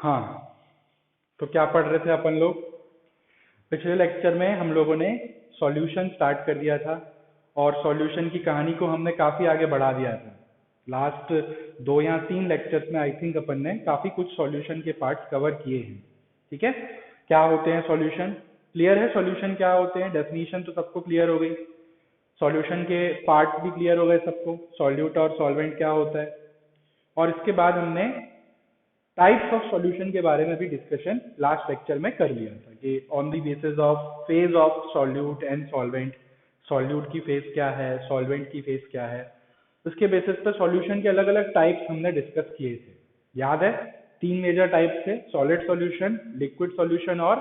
हाँ, तो क्या पढ़ रहे थे अपन लोग? पिछले लेक्चर में हम लोगों ने सॉल्यूशन स्टार्ट कर दिया था और सॉल्यूशन की कहानी को हमने काफ़ी आगे बढ़ा दिया था। लास्ट 2 या 3 लेक्चर्स में आई थिंक अपन ने काफ़ी कुछ सॉल्यूशन के पार्ट्स कवर किए हैं। ठीक है, क्या होते हैं सॉल्यूशन? क्लियर है सॉल्यूशन क्या होते हैं? डेफिनेशन तो सबको क्लियर हो गई, सॉल्यूशन के पार्ट भी क्लियर हो गए सबको, सॉल्यूट और सॉल्वेंट क्या होता है। और इसके बाद हमने टाइप्स ऑफ सॉल्यूशन के बारे में भी डिस्कशन लास्ट लेक्चर में कर लिया था कि on the basis of phase of solute and solvent, solute की फेज क्या है, सॉल्वेंट की फेज क्या है, उसके बेसिस पर सॉल्यूशन के अलग अलग टाइप्स हमने डिस्कस किए थे। याद है? 3 मेजर टाइप थे, सॉलिड सॉल्यूशन, लिक्विड सॉल्यूशन और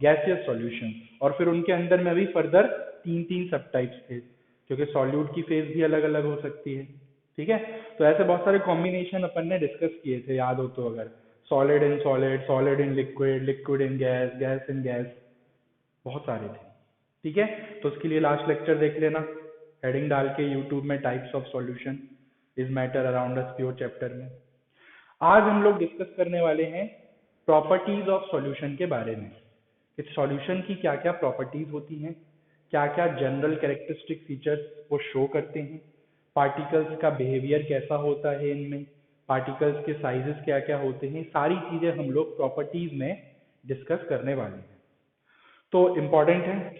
गैसियस सॉल्यूशन। और फिर उनके अंदर में भी फर्दर 3 सब टाइप्स थे, क्योंकि सॉल्यूट की फेज भी अलग अलग हो सकती है। ठीक है, तो ऐसे बहुत सारे कॉम्बिनेशन अपन ने डिस्कस किए थे, याद हो तो अगर, solid in solid, solid in liquid, liquid in gas, gas in gas, बहुत सारे थे। ठीक है, तो उसके लिए लास्ट लेक्चर देख लेना, हेडिंग डाल के यूट्यूब में types of solution is matter around us pure chapter में। आज हम लोग डिस्कस करने वाले हैं प्रॉपर्टीज ऑफ सॉल्यूशन के बारे में, कि सॉल्यूशन की क्या क्या प्रॉपर्टीज होती हैं, क्या क्या जनरल कैरेक्टरिस्टिक फीचर्स वो शो करते हैं, पार्टिकल्स का बिहेवियर कैसा होता है इनमें, पार्टिकल्स के साइजेस क्या क्या होते हैं, सारी चीज़ें हम लोग प्रॉपर्टीज में डिस्कस करने वाले हैं। तो इम्पॉर्टेंट है,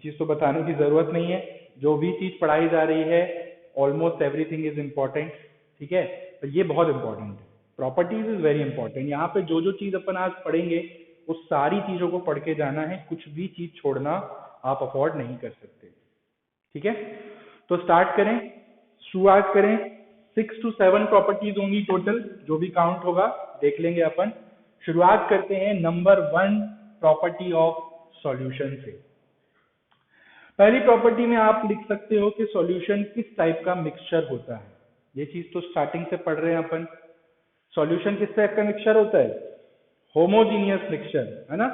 चीज़ तो बताने की ज़रूरत नहीं है, जो भी चीज़ पढ़ाई जा रही है ऑलमोस्ट एवरीथिंग इज इम्पॉर्टेंट। ठीक है, तो ये बहुत इंपॉर्टेंट है, प्रॉपर्टीज इज वेरी इंपॉर्टेंट। यहाँ पे जो जो चीज़ अपन आज पढ़ेंगे उस सारी चीज़ों को पढ़ के जाना है, कुछ भी चीज़ छोड़ना आप अफोर्ड नहीं कर सकते। ठीक है, तो स्टार्ट करें, शुरुआत करें। 6 to 7 प्रॉपर्टीज होंगी टोटल, जो भी काउंट होगा देख लेंगे अपन। शुरुआत करते हैं नंबर 1 प्रॉपर्टी ऑफ सॉल्यूशन से। पहली प्रॉपर्टी में आप लिख सकते हो कि सॉल्यूशन किस टाइप का मिक्सचर होता है। ये चीज तो स्टार्टिंग से पढ़ रहे हैं अपन। सॉल्यूशन किस टाइप का मिक्सचर होता है? होमोजीनियस मिक्सचर, है ना?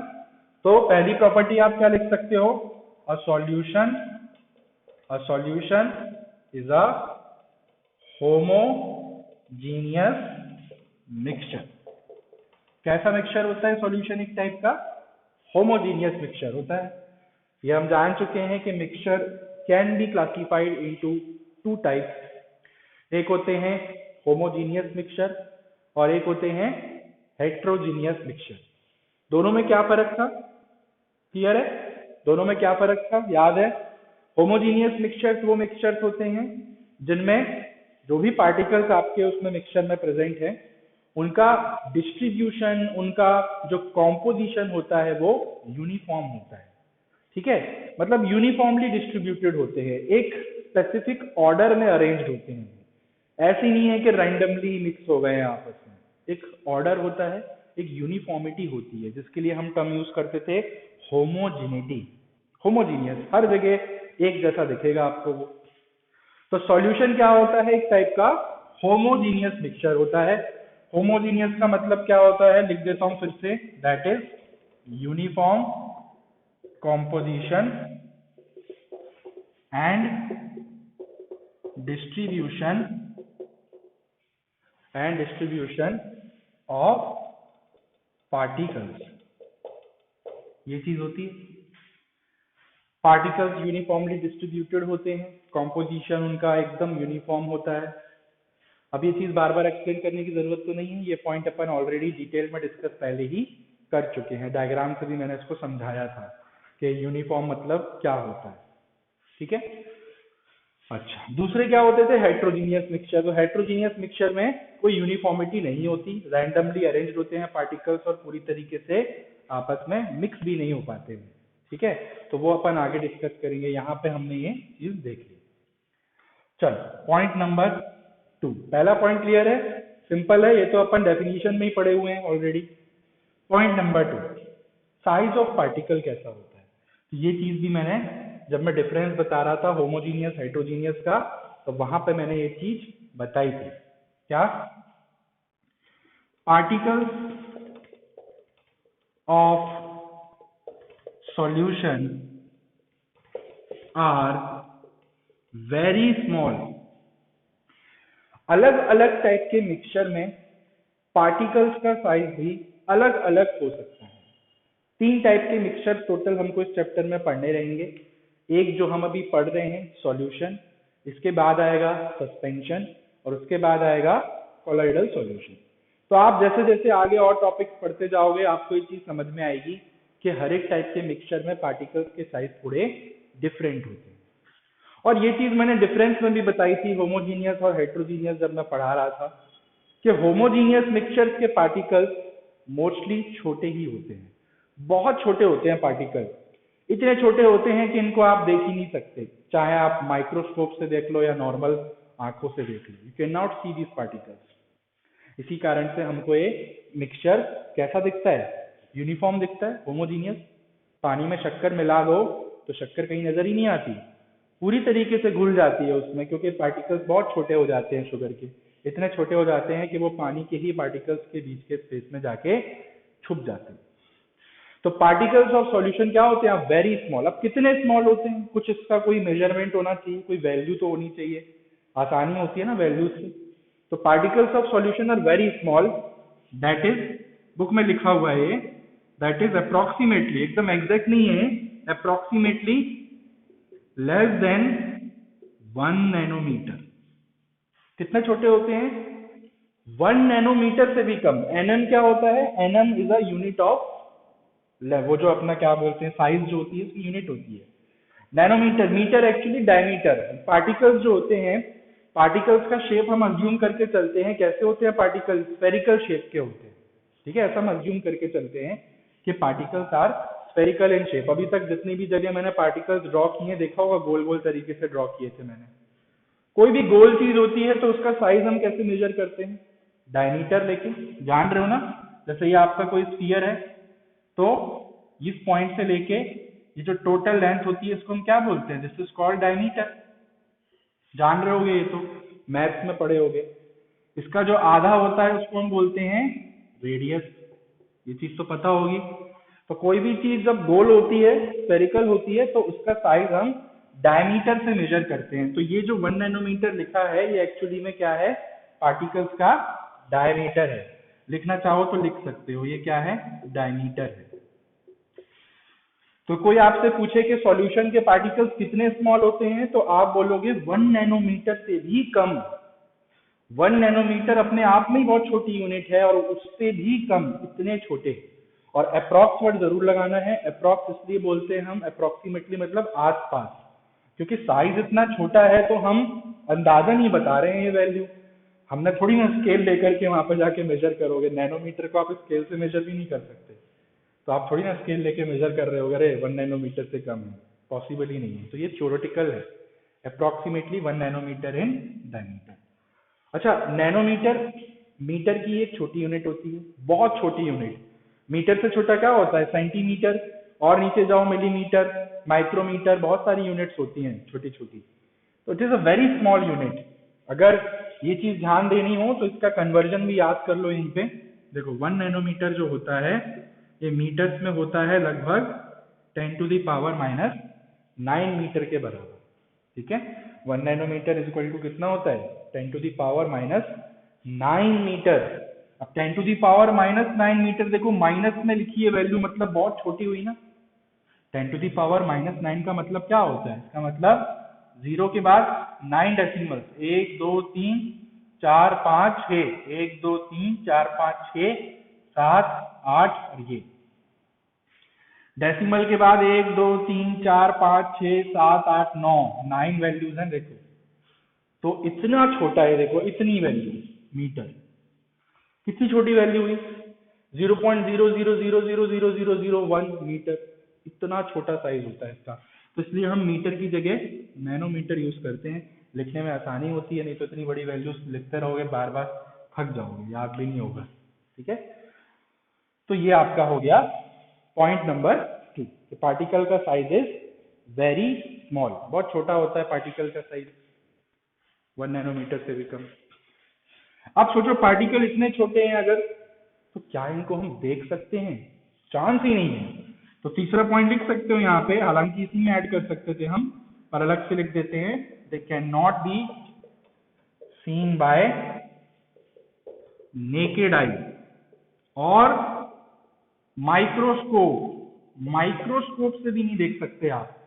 तो पहली प्रॉपर्टी आप क्या लिख सकते हो? A solution is a homogeneous mixture. कैसा मिक्सचर होता है सॉल्यूशन? एक टाइप का होमोजीनियस मिक्सचर होता है। ये हम जान चुके हैं कि mixture can be classified into 2 types. एक होते हैं होमोजीनियस मिक्सचर और एक होते हैं हेट्रोजीनियस मिक्सचर। दोनों में क्या फर्क था? क्लियर है? दोनों में क्या फर्क था? याद है? होमोजीनियस मिक्सचर्स वो मिक्सचर्स होते हैं जिनमें जो भी पार्टिकल्स आपके उसमें मिक्सचर में प्रेजेंट है, उनका डिस्ट्रीब्यूशन, उनका जो कॉम्पोजिशन होता है वो यूनिफॉर्म होता है। ठीक है, मतलब यूनिफॉर्मली डिस्ट्रीब्यूटेड होते हैं, एक स्पेसिफिक ऑर्डर में अरेंज्ड होते हैं। ऐसी नहीं है कि रैंडमली मिक्स हो गए हैं आपस में, एक ऑर्डर होता है, एक यूनिफॉर्मिटी होती है, जिसके लिए हम टर्म यूज करते थे होमोजिनिटी। होमोजीनियस, हर जगह एक जैसा दिखेगा आपको वो। तो सॉल्यूशन क्या होता है? एक टाइप का होमोजीनियस मिक्सचर होता है। होमोजीनियस का मतलब क्या होता है? लिख देता हूं फिर से, that is uniform composition and distribution of particles। ये चीज होती है, पार्टिकल्स यूनिफॉर्मली डिस्ट्रीब्यूटेड होते हैं, कॉम्पोजिशन उनका एकदम यूनिफॉर्म होता है। अब ये चीज बार बार एक्सप्लेन करने की जरूरत तो नहीं है, ये पॉइंट अपन ऑलरेडी डिटेल में डिस्कस पहले ही कर चुके हैं, डायग्राम से भी मैंने इसको समझाया था कि यूनिफॉर्म मतलब क्या होता है। ठीक है, अच्छा, दूसरे क्या होते थे? Heterogeneous mixture. तो हेट्रोजीनियस मिक्सचर में कोई यूनिफॉर्मिटी नहीं होती, रैंडमली अरेंज्ड होते हैं पार्टिकल्स और पूरी तरीके से आपस में मिक्स भी नहीं हो पाते हैं। ठीक है, तो वो अपन आगे डिस्कस करेंगे, यहाँ पे हमने ये चीज देख ली। चल, पॉइंट नंबर 2, पहला पॉइंट क्लियर है, सिंपल है, ये तो अपन डेफिनेशन में ही पढ़े हुए हैं already. Point number 2, size of particle कैसा होता है। तो ये चीज भी मैंने, जब मैं डिफरेंस बता रहा था होमोजीनियस हेट्रोजीनियस का, तो वहां पे मैंने ये चीज बताई थी। क्या? Particles of solution are very small. अलग अलग टाइप के मिक्सचर में पार्टिकल्स का साइज भी अलग अलग हो सकता है। 3 टाइप के मिक्सचर टोटल हमको इस चैप्टर में पढ़ने रहेंगे। एक जो हम अभी पढ़ रहे हैं सॉल्यूशन, इसके बाद आएगा सस्पेंशन और उसके बाद आएगा कोलॉइडल सॉल्यूशन। तो आप जैसे जैसे आगे और टॉपिक्स पढ़ते जाओगे आपको ये चीज समझ में आएगी कि हर एक टाइप के मिक्सचर में पार्टिकल्स के साइज थोड़े डिफरेंट होते हैं। और ये चीज मैंने डिफरेंस में भी बताई थी होमोजीनियस और हेट्रोजीनियस जब मैं पढ़ा रहा था कि होमोजीनियस मिक्सचर्स के पार्टिकल्स मोस्टली छोटे ही होते हैं, बहुत छोटे होते हैं पार्टिकल्स, इतने छोटे होते हैं कि इनको आप देख ही नहीं सकते, चाहे आप माइक्रोस्कोप से देख लो या नॉर्मल आंखों से देख लो, you can not see this particles. इसी कारण से हमको ये मिक्सचर कैसा दिखता है, यूनिफॉर्म दिखता है, होमोजीनियस। पानी में शक्कर मिला दो तो शक्कर कहीं नजर ही नहीं आती, पूरी तरीके से घुल जाती है उसमें, क्योंकि पार्टिकल्स बहुत छोटे हो जाते हैं शुगर के, इतने छोटे हो जाते हैं कि वो पानी के ही पार्टिकल्स के बीच के स्पेस में जाके छुप जाते हैं। तो पार्टिकल्स ऑफ सॉल्यूशन क्या होते हैं, वेरी स्मॉल। अब कितने स्मॉल होते हैं, कुछ इसका कोई मेजरमेंट होना चाहिए, कोई वैल्यू तो होनी चाहिए, आसानी होती है ना वैल्यूज से। तो particles of solution are very small, that is, book में लिखा हुआ है, दैट इज अप्रोक्सीमेटली, एकदम एग्जैक्ट नहीं है, अप्रोक्सीमेटली लेस देन 1 नैनोमीटर। कितने छोटे होते हैं, 1 नैनोमीटर से भी कम। एनएम क्या होता है, NM is a unit of, वो जो अपना क्या बोलते हैं साइज जो होती है उसकी यूनिट होती है। Nanometre, metre actually diameter. Particles जो होते हैं, पार्टिकल्स का शेप हम अज्यूम करके चलते हैं, कैसे होते हैं पार्टिकल्स, स्फेरिकल शेप के होते हैं, ठीक है, ऐसा हम अज्यूम करके चलते हैं कि particles are spherical in shape. अभी तक जितनी भी जगह मैंने पार्टिकल्स ड्रॉ किए देखा होगा गोल गोल तरीके से ड्रॉ किए थे मैंने। कोई भी गोल चीज होती है तो उसका साइज हम कैसे मेजर करते हैं, डायमीटर लेके, जान रहे हो ना। जैसे ये आपका कोई स्फीयर है तो इस पॉइंट से लेके ये जो टोटल लेंथ होती है इसको हम क्या बोलते हैं, दिस इज कॉल्ड डायमीटर। जान रहे होगे, ये तो मैथ्स में पढ़े होगे। इसका जो आधा होता है उसको हम बोलते हैं रेडियस, ये चीज तो पता होगी। तो कोई भी चीज जब गोल होती है, स्फेरिकल होती है, तो उसका साइज हम डायमीटर से मेजर करते हैं। तो ये जो 1 नैनोमीटर लिखा है ये एक्चुअली में क्या है, पार्टिकल्स का डायमीटर है। लिखना चाहो तो लिख सकते हो, ये क्या है, डायमीटर है। तो कोई आपसे पूछे कि सॉल्यूशन के पार्टिकल्स कितने स्मॉल होते हैं, तो आप बोलोगे 1 नैनोमीटर से भी कम। 1 नैनोमीटर अपने आप में ही बहुत छोटी यूनिट है, और उससे भी कम, इतने छोटे। और अप्रॉक्स वर्ड जरूर लगाना है, अप्रॉक्स इसलिए बोलते हैं हम, अप्रोक्सीमेटली मतलब आसपास, क्योंकि साइज इतना छोटा है तो हम अंदाजन ही बता रहे हैं ये वैल्यू। हमने थोड़ी ना स्केल लेकर के वहां पर जाके मेजर करोगे, नैनोमीटर को आप स्केल से मेजर भी नहीं कर सकते, तो आप थोड़ी ना स्केल लेके मेजर कर रहे हो, अरे 1 नैनोमीटर से कम है, पॉसिबल ही नहीं है। तो ये थ्योरेटिकल है, अप्रोक्सीमेटली 1 नैनोमीटर इन डायमीटर। अच्छा, नैनोमीटर मीटर की एक छोटी यूनिट होती है, बहुत छोटी यूनिट। मीटर से छोटा क्या होता है, सेंटीमीटर, और नीचे जाओ मिलीमीटर, माइक्रोमीटर, बहुत सारी यूनिट्स होती हैं छोटी छोटी। तो it is a very small unit. अगर ये चीज ध्यान देनी हो तो इसका कन्वर्जन भी याद कर लो यहीं पे। देखो 1 नैनोमीटर जो होता है ये मीटर्स में होता है लगभग 10 to the power minus 9 metre के बराबर, ठीक है। 1 नैनोमीटर इज इक्वल टू कितना होता है, 10 to the power minus 9 metre. अब 10 to the power minus 9 metre, देखो माइनस में लिखी है वैल्यू, मतलब बहुत छोटी हुई ना। 10 टू द पावर माइनस 9 का मतलब क्या होता है, इसका मतलब 0 के बाद 9 डेसिमल्स, 1 2 3 4 5 6, 1 2 3 4 5 6 7 8, और ये डेसिमल के बाद 1 2 3 4 5 6 7 8 9, 9 वैल्यूज हैं देखो। तो इतना छोटा है, देखो इतनी वैल्यू, मीटर कितनी छोटी वैल्यू हुई, 0.00000001 मीटर, इतना छोटा साइज होता है इसका। तो इसलिए हम मीटर की जगह नैनोमीटर यूज करते हैं, लिखने में आसानी होती है, नहीं तो इतनी बड़ी वैल्यूज लिखते रहोगे बार बार थक जाओगे, याद भी नहीं होगा, ठीक है। तो ये आपका हो गया पॉइंट नंबर 2, पार्टिकल का साइज इज वेरी स्मॉल, बहुत छोटा होता है पार्टिकल का साइज, 1 नैनोमीटर से भी कम। अब सोचो पार्टिकल इतने छोटे हैं अगर, तो क्या इनको हम देख सकते हैं, चांस ही नहीं है। तो तीसरा पॉइंट लिख सकते हो यहाँ पे, हालांकि इसी में ऐड कर सकते थे हम, पर अलग से लिख देते हैं, they can not be seen bye naked eye और माइक्रोस्कोप से भी नहीं देख सकते आप।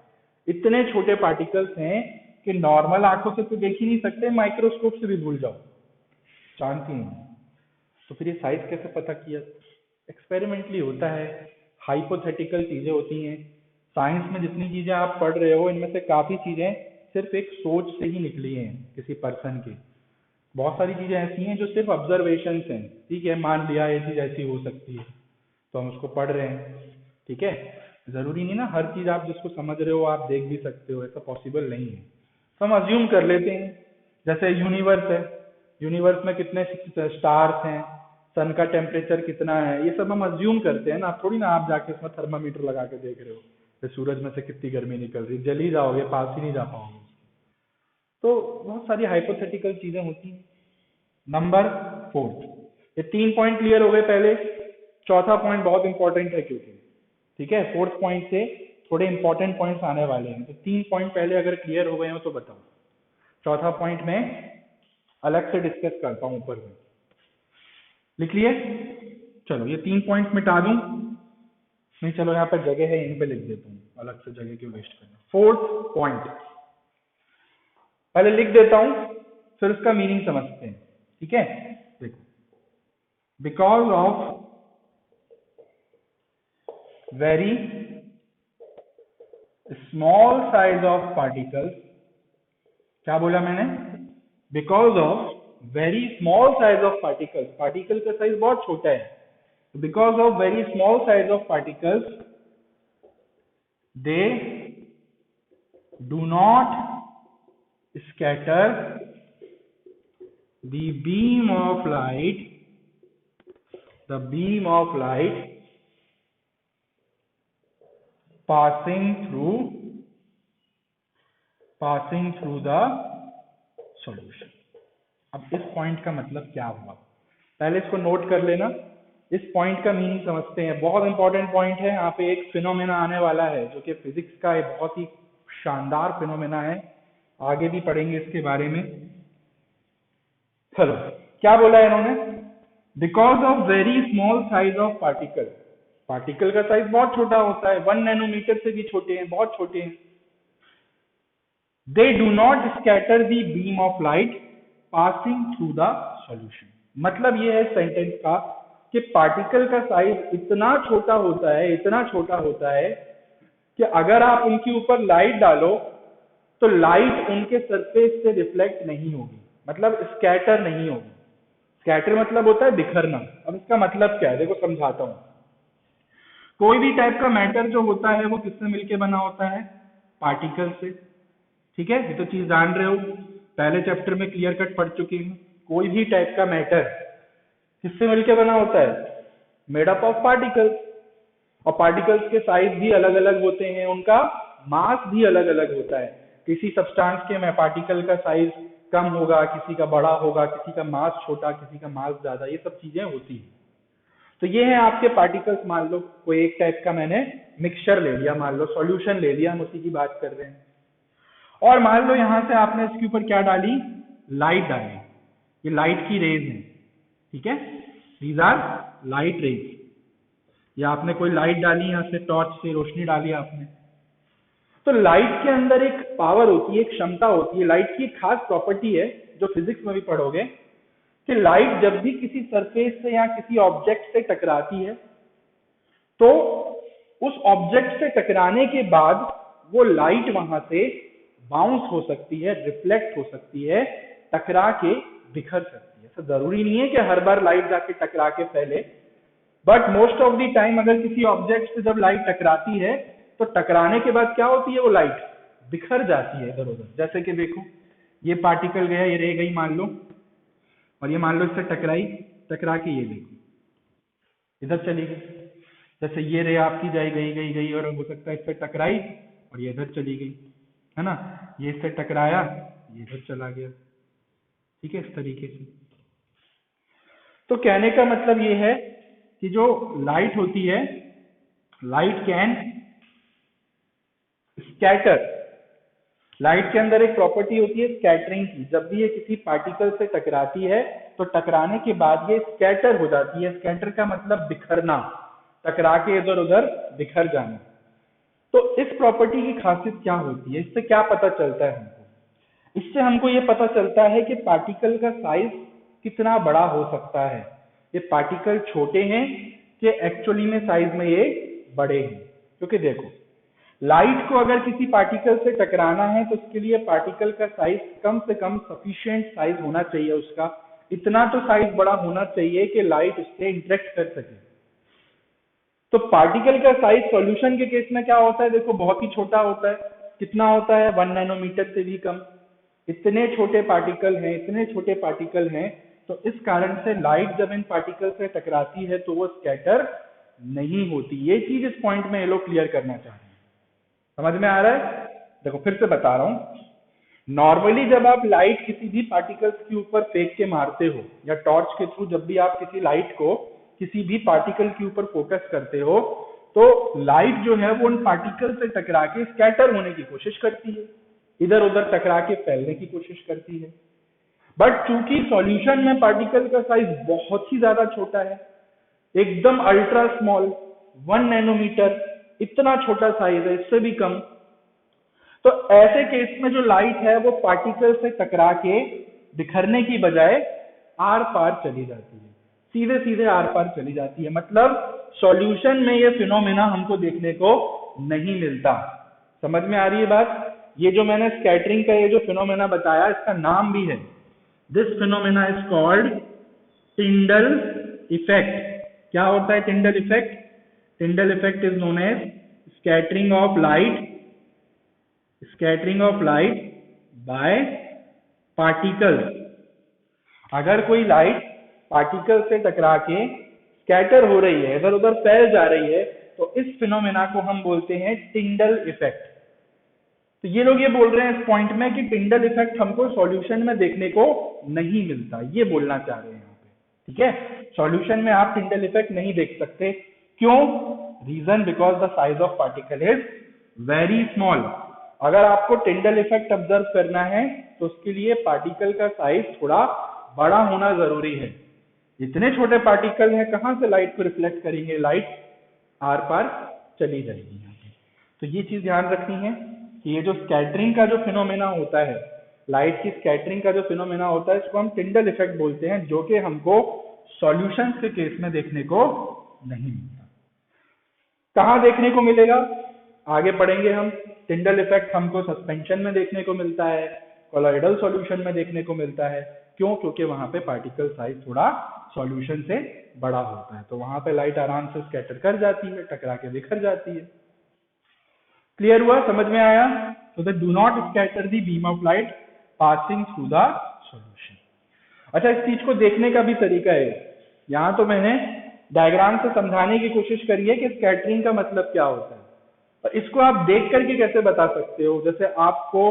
इतने छोटे पार्टिकल्स हैं कि नॉर्मल आंखों से तो देख ही नहीं सकते, माइक्रोस्कोप से भी भूल जाओ, चांस ही नहीं। तो फिर ये साइज कैसे पता किया? एक्सपेरिमेंटली होता है, हाइपोथेटिकल चीजें होती हैं। साइंस में जितनी चीजें आप पढ़ रहे हो इनमें से काफी चीजें सिर्फ एक सोच से ही निकली हैं किसी पर्सन की। बहुत सारी चीजें ऐसी हैं जो सिर्फ ऑब्जर्वेशन हैं, ठीक है, मान लिया ये चीज ऐसी हो सकती है तो हम उसको पढ़ रहे हैं, ठीक है। जरूरी नहीं ना हर चीज आप जिसको समझ रहे हो आप देख भी सकते हो, ऐसा पॉसिबल नहीं है। तो हम अज्यूम कर लेते हैं, जैसे यूनिवर्स है, यूनिवर्स में कितने स्टार्स हैं, सन का टेम्परेचर कितना है, ये सब हम अज्यूम करते हैं ना। थोड़ी ना आप जाके उसमें थर्मामीटर लगा के देख रहे हो कि सूरज में से कितनी गर्मी निकल रही, जल ही जाओगे, पास ही नहीं जा पाओगे। तो बहुत सारी हाइपोथेटिकल चीजें होती हैं। नंबर 4, ये 3 पॉइंट क्लियर हो गए पहले। चौथा पॉइंट बहुत इंपॉर्टेंट है क्योंकि, ठीक है, 4th पॉइंट से थोड़े इंपॉर्टेंट पॉइंट्स आने वाले हैं। तो 3 पॉइंट पहले अगर क्लियर हो गए हो तो बताओ, चौथा पॉइंट मैं अलग से डिस्कस करता हूं ऊपर में। लिख लिए? चलो ये 3 पॉइंट मिटा दूं, नहीं चलो यहाँ पर जगह है यहीं पे लिख देता हूँ, अलग से जगह क्यों वेस्ट करना। 4th पॉइंट पहले लिख देता हूं, फिर उसका मीनिंग समझते हैं, ठीक है। देखो, because of very small size of particles, क्या बोला मैंने? Because of very small size of particles, particle का साइज बहुत छोटा है, because of very small size of particles they do not scatter the beam of light passing through the solution। अब इस point का मतलब क्या हुआ, पहले इसको नोट कर लेना। इस पॉइंट का मीनिंग समझते हैं, बहुत इंपॉर्टेंट पॉइंट है। यहाँ पे एक फिनोमेना आने वाला है जो कि फिजिक्स का एक बहुत ही शानदार फिनोमेना है, आगे भी पढ़ेंगे इसके बारे में। चलो क्या बोला है इन्होंने? Because of very small size of particle, particle का साइज बहुत छोटा होता है, 1 नैनोमीटर से भी छोटे हैं, बहुत छोटे हैं। They do not scatter the beam of light passing through the solution. मतलब ये है सेंटेंस का कि पार्टिकल का साइज इतना छोटा होता है, इतना छोटा होता है कि अगर आप उनके ऊपर लाइट डालो तो लाइट उनके सरफेस से रिफ्लेक्ट नहीं होगी, मतलब स्कैटर नहीं होगी। स्कैटर मतलब होता है बिखरना। अब इसका मतलब क्या है, देखो समझाता हूं। कोई भी टाइप का मैटर जो होता है वो किससे मिलके बना होता है? पार्टिकल से, ठीक है। ये तो चीज जान रहे हो, पहले चैप्टर में क्लियर कट पढ़ चुके हैं। कोई भी टाइप का मैटर किससे मिलके बना होता है? Made up of particles. और पार्टिकल्स के साइज भी अलग अलग होते हैं, उनका मास भी अलग अलग होता है। किसी सब्सटेंस के में पार्टिकल का साइज कम होगा, किसी का बड़ा होगा, किसी का मास छोटा, किसी का मास ज्यादा, ये सब चीजें होती हैं। तो ये है आपके पार्टिकल्स। मान लो कोई एक टाइप का मैंने मिक्सचर ले लिया, मान लो सॉल्यूशन ले लिया, हम उसी की बात कर रहे हैं। और मान लो यहां से आपने इसके ऊपर क्या डाली? लाइट डाली। ये लाइट की रेज है, ठीक है, दीज आर लाइट रेज। या आपने कोई लाइट डाली, यहां से टॉर्च से रोशनी डाली आपने। तो लाइट के अंदर एक पावर होती है, एक क्षमता होती है। लाइट की एक खास प्रॉपर्टी है जो फिजिक्स में भी पढ़ोगे कि लाइट जब भी किसी सरफेस से या किसी ऑब्जेक्ट से टकराती है तो उस ऑब्जेक्ट से टकराने के बाद वो लाइट वहां से बाउंस हो सकती है, रिफ्लेक्ट हो सकती है, टकरा के बिखर सकती है। तो जरूरी नहीं है कि हर बार लाइट जाके टकरा के फैले, but most of the time अगर किसी ऑब्जेक्ट से जब लाइट टकराती है तो टकराने के बाद क्या होती है? वो लाइट बिखर जाती है इधर उधर। जैसे कि देखो, ये पार्टिकल गया, ये रह गई मान लो, और ये मान लो इससे टकराई, टकरा के ये देखो इधर चली गई। जैसे ये रे आपकी जाई गई गई गई, और हो सकता है इससे टकराई और ये इधर चली गई, है ना। ये इससे टकराया, ये इधर चला गया, ठीक है, इस तरीके से। तो कहने का मतलब ये है कि जो लाइट होती है, लाइट कैन स्कैटर। लाइट के अंदर एक प्रॉपर्टी होती है स्कैटरिंग की। जब भी ये किसी पार्टिकल से टकराती है तो टकराने के बाद ये स्कैटर हो जाती है। स्कैटर का मतलब बिखरना। टकरा के इधर उधर बिखर जाना। तो इस प्रॉपर्टी की खासियत क्या होती है, इससे क्या पता चलता है हमको? इससे हमको ये पता चलता है कि पार्टिकल का साइज कितना बड़ा हो सकता है। ये पार्टिकल छोटे हैं कि एक्चुअली में साइज में ये बड़े हैं। क्योंकि देखो, लाइट को अगर किसी पार्टिकल से टकराना है तो उसके लिए पार्टिकल का साइज कम से कम सफिशिएंट साइज होना चाहिए उसका, इतना तो साइज बड़ा होना चाहिए कि लाइट उससे इंटरेक्ट कर सके। तो पार्टिकल का साइज सॉल्यूशन के केस में क्या होता है, देखो बहुत ही छोटा होता है। कितना होता है? 1 नैनोमीटर से भी कम। इतने छोटे पार्टिकल हैं, इतने छोटे पार्टिकल हैं, तो इस कारण से लाइट जब इन पार्टिकल से टकराती है तो वो स्कैटर नहीं होती। ये चीज इस पॉइंट में ये लोग क्लियर करना चाह रहे हैं। समझ में आ रहा है? देखो फिर से बता रहा हूं। नॉर्मली जब आप लाइट किसी भी पार्टिकल्स के ऊपर फेंक के मारते हो या टॉर्च के थ्रू जब भी आप किसी लाइट को किसी भी पार्टिकल के ऊपर फोकस करते हो तो लाइट जो है वो उन पार्टिकल से टकरा के स्कैटर होने की कोशिश करती है, इधर उधर टकरा के फैलने की कोशिश करती है। बट चूंकि सॉल्यूशन में पार्टिकल का साइज बहुत ही ज्यादा छोटा है, एकदम अल्ट्रा स्मॉल, 1 नैनोमीटर, इतना छोटा साइज है, इससे भी कम, तो ऐसे केस में जो लाइट है वो पार्टिकल से टकरा के बिखरने की बजाय आर पार चली जाती है, सीधे सीधे आर पार चली जाती है। मतलब सॉल्यूशन में ये फिनोमेना हमको देखने को नहीं मिलता। समझ में आ रही है बात? ये जो मैंने स्कैटरिंग का ये जो फिनोमेना बताया, इसका नाम भी है, this phenomena is called Tyndall effect. क्या होता है Tyndall effect? Tyndall effect is known as scattering of light by particles. अगर कोई लाइट पार्टिकल से टकरा के स्कैटर हो रही है, इधर उधर फैल जा रही है, तो इस फिनोमेना को हम बोलते हैं टिंडल इफेक्ट। तो ये लोग ये बोल रहे हैं इस पॉइंट में कि टिंडल इफेक्ट हमको सॉल्यूशन में देखने को नहीं मिलता, ये बोलना चाह रहे हैं यहाँ पे। ठीक है, सॉल्यूशन में आप टिंडल इफेक्ट नहीं देख सकते। क्यों? Reason because the size of particle is very small. अगर आपको टिंडल इफेक्ट ऑब्जर्व करना है तो उसके लिए पार्टिकल का साइज थोड़ा बड़ा होना जरूरी है। इतने छोटे पार्टिकल हैं, कहां से लाइट को रिफ्लेक्ट करेंगे? लाइट आर पार चली जाएगी यहाँ पे। तो ये चीज ध्यान रखनी है कि ये जो स्कैटरिंग का जो फिनोमेना होता है, लाइट की स्कैटरिंग का जो फिनोमेना होता है, इसको हम टिंडल इफेक्ट बोलते हैं, जो कि हमको सॉल्यूशन के केस में देखने को नहीं मिलता। कहाँ देखने को मिलेगा? आगे पढ़ेंगे हम। टिंडल इफेक्ट हमको सस्पेंशन में देखने को मिलता है, कोलॉइडल सॉल्यूशन में देखने को मिलता है। क्यों? क्योंकि वहां पे पार्टिकल साइज थोड़ा सॉल्यूशन से बड़ा होता है, तो वहां पे लाइट आराम से स्कैटर कर जाती है, टकरा के बिखर जाती है। क्लियर हुआ? समझ में आया? तो they do not scatter the beam of light passing through the solution. अच्छा, इस चीज को देखने का भी तरीका है। यहां तो मैंने डायग्राम से समझाने की कोशिश करी है कि स्कैटरिंग का मतलब क्या होता है, और इसको आप देख करके कैसे बता सकते हो? जैसे आपको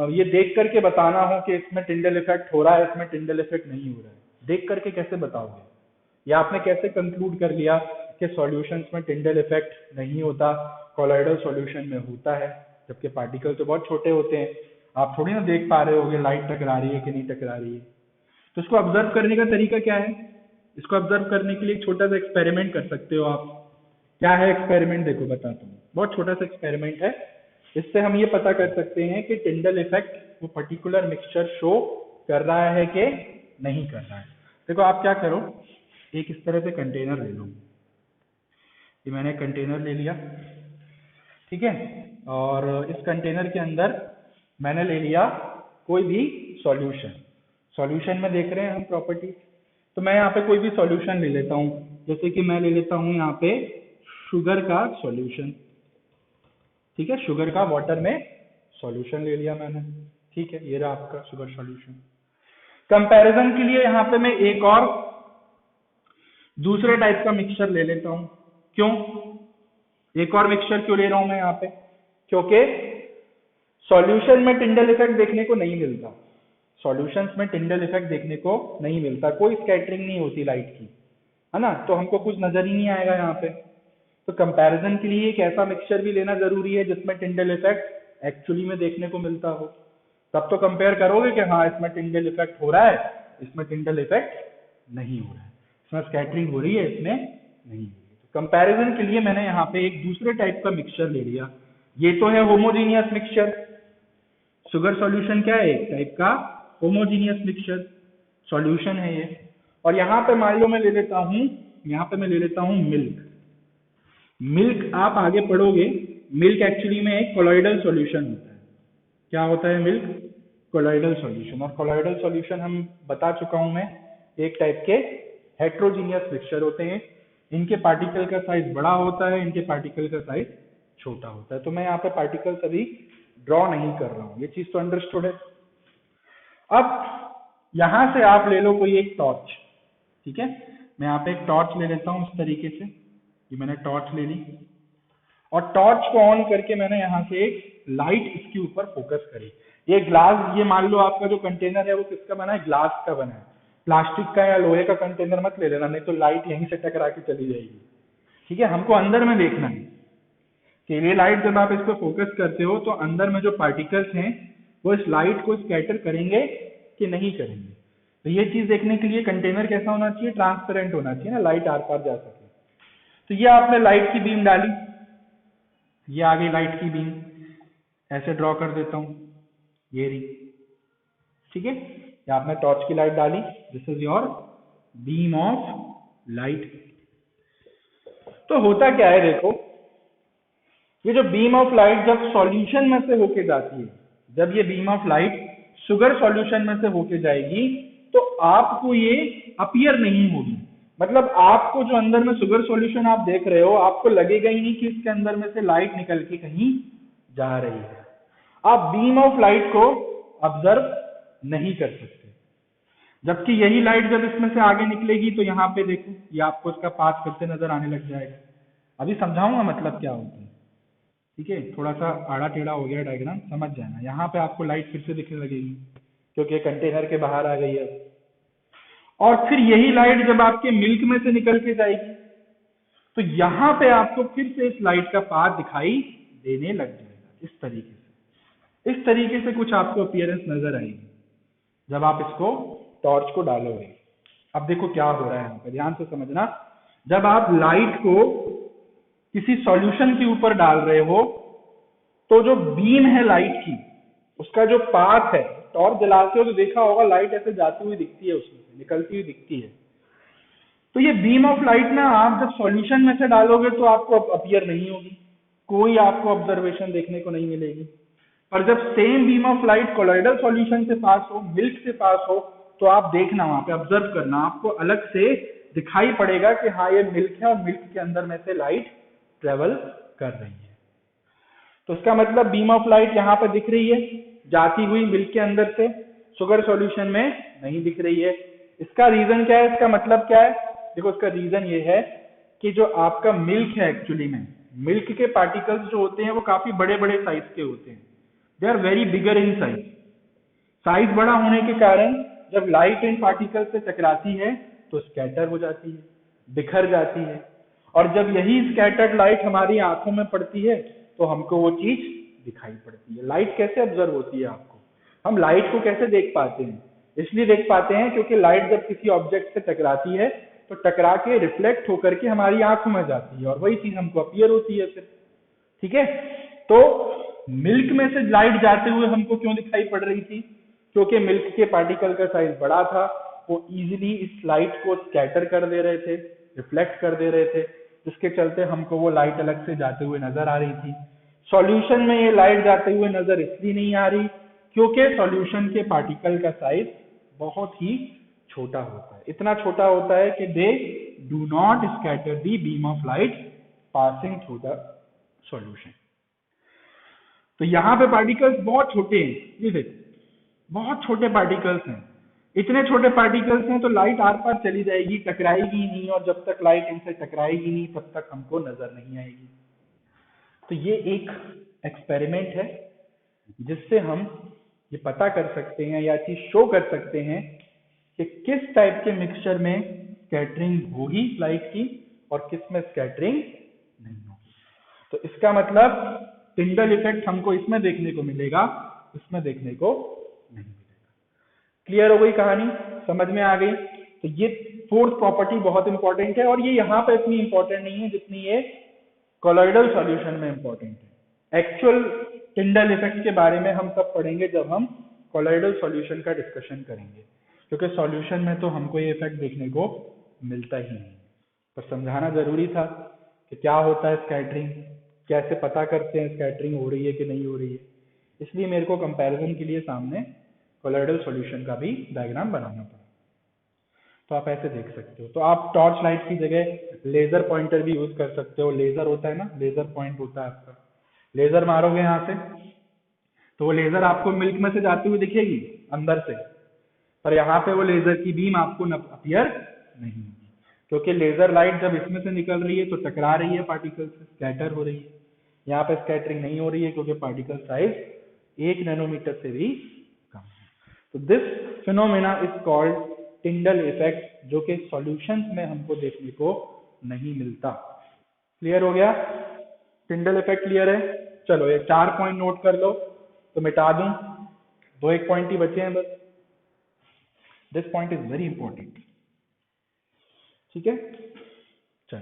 ये देख करके बताना हो कि इसमें टिंडल इफेक्ट हो रहा है, इसमें टिंडल इफेक्ट नहीं हो रहा है, देख करके कैसे बताओगे? या आपने कैसे कंक्लूड कर लिया कि सॉल्यूशंस में टिंडल इफेक्ट नहीं होता, कोलॉइडल सॉल्यूशन में होता है, जबकि पार्टिकल तो बहुत छोटे होते हैं। आप थोड़ी ना देख पा रहे होगे लाइट टकरा रही है कि नहीं टकरा रही है। तो इसको ऑब्जर्व करने का तरीका क्या है? इसको ऑब्जर्व करने के लिए एक छोटा सा एक्सपेरिमेंट कर सकते हो आप। क्या है एक्सपेरिमेंट? देखो बताता हूँ, बहुत छोटा सा एक्सपेरिमेंट है। इससे हम ये पता कर सकते हैं कि टिंडल इफेक्ट वो पर्टिकुलर मिक्सचर शो कर रहा है कि नहीं कर रहा है। देखो आप क्या करो, एक इस तरह से कंटेनर ले लो। ये मैंने कंटेनर ले लिया, ठीक है, और इस कंटेनर के अंदर मैंने ले लिया कोई भी सॉल्यूशन। सॉल्यूशन में देख रहे हैं हम प्रॉपर्टी, तो मैं यहाँ पे कोई भी सॉल्यूशन ले लेता हूँ। जैसे कि मैं ले लेता हूँ यहाँ पे शुगर का सॉल्यूशन, ठीक है, शुगर का वाटर में सॉल्यूशन ले लिया मैंने, ठीक है, ये रहा आपका शुगर सॉल्यूशन। कंपैरिजन के लिए यहाँ पे मैं एक और दूसरे टाइप का मिक्सचर ले लेता हूँ। क्यों एक और मिक्सचर क्यों ले रहा हूं मैं यहाँ पे? क्योंकि सॉल्यूशन में टिंडल इफेक्ट देखने को नहीं मिलता, सॉल्यूशंस में टिंडल इफेक्ट देखने को नहीं मिलता, कोई स्कैटरिंग नहीं होती लाइट की, है ना, तो हमको कुछ नजर ही नहीं आएगा यहाँ पे। तो कंपैरिजन के लिए एक ऐसा मिक्सचर भी लेना जरूरी है जिसमें टिंडल इफेक्ट एक्चुअली में देखने को मिलता हो, तब तो कंपेयर करोगे कि हाँ इसमें टिंडल इफेक्ट हो रहा है, इसमें टिंडल इफेक्ट नहीं हो रहा है, इसमें स्कैटरिंग हो रही है, इसमें नहीं हो रही है। तो कंपैरिजन के लिए मैंने यहाँ पे एक दूसरे टाइप का मिक्सचर ले लिया। ये तो है होमोजीनियस मिक्सचर, शुगर सॉल्यूशन क्या है, एक टाइप का होमोजीनियस मिक्सचर सॉल्यूशन है ये। और यहाँ पे मान लो मैं ले लेता हूँ, यहाँ पे मैं ले लेता हूँ मिल्क। मिल्क आप आगे पढ़ोगे, मिल्क एक्चुअली में एक कोलॉइडल सॉल्यूशन होता है। क्या होता है मिल्क? Colloidal solution. और कोलॉइडल सॉल्यूशन हम बता चुका हूं मैं, एक टाइप के हेट्रोजीनियस मिक्सचर होते हैं। इनके पार्टिकल का साइज बड़ा होता है, इनके पार्टिकल का साइज छोटा होता है। तो मैं यहाँ पे पार्टिकल्स अभी ड्रॉ नहीं कर रहा हूँ, ये चीज तो अंडरस्टूड है। अब यहां से आप ले लो कोई एक टॉर्च, ठीक है। मैं यहाँ पे एक टॉर्च ले लेता हूँ इस तरीके से, ये मैंने टॉर्च ले ली और टॉर्च को ऑन करके मैंने यहाँ से एक लाइट इसके ऊपर फोकस करी। ये ग्लास, ये मान लो आपका जो कंटेनर है वो किसका बना है? ग्लास का बना है। प्लास्टिक का या लोहे का कंटेनर मत ले लेना, नहीं तो लाइट यहीं से टकरा के चली जाएगी, ठीक है। हमको अंदर में देखना है कि ये लाइट जब आप इस पर फोकस करते हो तो अंदर में जो पार्टिकल्स हैं वो इस लाइट को स्कैटर करेंगे कि नहीं करेंगे। तो ये चीज देखने के लिए कंटेनर कैसा होना चाहिए? ट्रांसपेरेंट होना चाहिए ना, लाइट आर पार जा सके। तो ये आपने लाइट की बीम डाली, ये आ गई लाइट की बीम, ऐसे ड्रॉ कर देता हूं, ये रही, ठीक है। ये आपने टॉर्च की लाइट डाली, this is your beam of light. तो होता क्या है देखो, ये जो बीम ऑफ लाइट जब सॉल्यूशन में से होके जाती है, जब ये beam of light sugar solution में से होके जाएगी तो आपको ये अपीयर नहीं होगी। मतलब आपको जो अंदर में शुगर सॉल्यूशन आप देख रहे हो, आपको लगेगा ही नहीं कि इसके अंदर में से लाइट निकल के कहीं जा रही है। आप बीम ऑफ लाइट को ऑब्जर्व नहीं कर सकते। जबकि यही लाइट जब इसमें से आगे निकलेगी तो यहाँ पे देखो, ये आपको इसका पाथ फिर से नजर आने लग जाएगा। अभी समझाऊंगा मतलब क्या होता है, ठीक है। थोड़ा सा आड़ा टेढ़ा हो गया डायग्राम, समझ जाना। यहाँ पे आपको लाइट फिर से दिखने लगेगी क्योंकि कंटेनर के बाहर आ गई है। और फिर यही लाइट जब आपके मिल्क में से निकल के जाएगी तो यहाँ पे आपको फिर से इस लाइट का पाथ दिखाई देने लग जाएगा। इस तरीके से कुछ आपको अपीयरेंस नजर आएगी जब आप इसको टॉर्च को डालोगे। अब देखो क्या हो रहा है यहाँ पे, ध्यान से समझना। जब आप लाइट को किसी सॉल्यूशन के ऊपर डाल रहे हो तो जो बीम है लाइट की, उसका जो पाथ है, टॉर्च जलाते हो तो देखा होगा लाइट ऐसे जाती हुई दिखती है, उसमें से निकलती हुई दिखती है। तो ये बीम ऑफ लाइट ना आप जब सॉल्यूशन में से डालोगे तो आपको अपीयर नहीं होगी, कोई आपको ऑब्जर्वेशन देखने को नहीं मिलेगी। पर जब same beam of light colloidal solution से पास हो, मिल्क से पास हो, तो आप देखना, वहां पे ऑब्जर्व करना, आपको अलग से दिखाई पड़ेगा कि हाँ ये मिल्क है और मिल्क के अंदर में से लाइट ट्रेवल कर रही है। तो इसका मतलब बीम ऑफ लाइट यहाँ पे दिख रही है जाती हुई मिल्क के अंदर से, शुगर सॉल्यूशन में नहीं दिख रही है। इसका रीजन क्या है? इसका मतलब क्या है? देखो इसका रीजन ये है कि जो आपका मिल्क है, एक्चुअली में मिल्क के पार्टिकल्स जो होते हैं वो काफी बड़े बड़े साइज के होते हैं। They are very bigger in size. Size बड़ा होने के कारण जब लाइट इन पार्टिकल से टकराती है तो स्कैटर हो जाती है, बिखर जाती है। और जब यही स्कैटर्ड लाइट हमारी आंखों में पड़ती है तो हमको वो चीज दिखाई पड़ती है। लाइट कैसे ऑब्जर्व होती है आपको? हम लाइट को कैसे देख पाते हैं? इसलिए देख पाते हैं क्योंकि लाइट जब किसी ऑब्जेक्ट से टकराती है तो टकरा के रिफ्लेक्ट होकर के हमारी आंखों में जाती है और वही चीज हमको अपीयर होती है फिर, ठीक है। तो मिल्क में से लाइट जाते हुए हमको क्यों दिखाई पड़ रही थी? क्योंकि मिल्क के पार्टिकल का साइज बड़ा था, वो इजीली इस लाइट को स्कैटर कर दे रहे थे, रिफ्लेक्ट कर दे रहे थे, जिसके चलते हमको वो लाइट अलग से जाते हुए नजर आ रही थी। सॉल्यूशन में ये लाइट जाते हुए नजर इसलिए नहीं आ रही क्योंकि सॉल्यूशन के पार्टिकल का साइज बहुत ही छोटा होता है। इतना छोटा होता है कि they do not scatter the beam of light passing through the solution. तो यहाँ पे पार्टिकल्स बहुत छोटे हैं, ये देखो बहुत छोटे पार्टिकल्स हैं। इतने छोटे पार्टिकल्स हैं तो लाइट आर पार चली जाएगी, टकराएगी नहीं, और जब तक लाइट इनसे टकराएगी नहीं तब तक हमको नजर नहीं आएगी। तो ये एक एक्सपेरिमेंट है जिससे हम ये पता कर सकते हैं या चीज शो कर सकते हैं कि किस टाइप के मिक्सचर में स्कैटरिंग होगी लाइट की और किस में स्कैटरिंग नहीं होगी। तो इसका मतलब टिंडल इफेक्ट हमको इसमें देखने को मिलेगा, इसमें देखने को नहीं मिलेगा। क्लियर हो गई कहानी? समझ में आ गई? तो ये फोर्थ प्रॉपर्टी बहुत इंपॉर्टेंट है, और ये यहाँ पे इतनी इंपॉर्टेंट नहीं है जितनी ये कोलॉइडल सॉल्यूशन में इंपॉर्टेंट है। एक्चुअल टिंडल इफेक्ट के बारे में हम तब पढ़ेंगे जब हम कोलॉइडल सॉल्यूशन का डिस्कशन करेंगे, क्योंकि सॉल्यूशन में तो हमको ये इफेक्ट देखने को मिलता ही नहीं। पर समझाना जरूरी था कि क्या होता है स्कैटरिंग, कैसे पता करते हैं स्कैटरिंग हो रही है कि नहीं हो रही है, इसलिए मेरे को कंपैरिजन के लिए सामने कोलॉइडल सॉल्यूशन का भी डायग्राम बनाना पड़ा। तो आप ऐसे देख सकते हो। तो आप टॉर्च लाइट की जगह लेजर पॉइंटर भी यूज कर सकते हो। लेजर होता है ना, लेजर पॉइंट होता है आपका, लेजर मारोगे यहाँ से तो वो लेजर आपको मिल्क में से जाती हुई दिखेगी अंदर से, पर यहाँ पे वो लेजर की बीम आपको अपीयर नहीं होगी, क्योंकि लेजर लाइट जब इसमें से निकल रही है तो टकरा रही है पार्टिकल से, स्कैटर हो रही है। यहाँ पे स्कैटरिंग नहीं हो रही है क्योंकि पार्टिकल साइज 1 नैनोमीटर से भी कम है। तो this phenomena is called Tyndall effect, जो कि सॉल्यूशंस में हमको देखने को नहीं मिलता। क्लियर हो गया? टिंडल इफेक्ट क्लियर है? चलो ये 4 पॉइंट नोट कर लो, तो मिटा दूं, 2-1 पॉइंट ही बचे हैं बस। This point is very important. ठीक है, चलो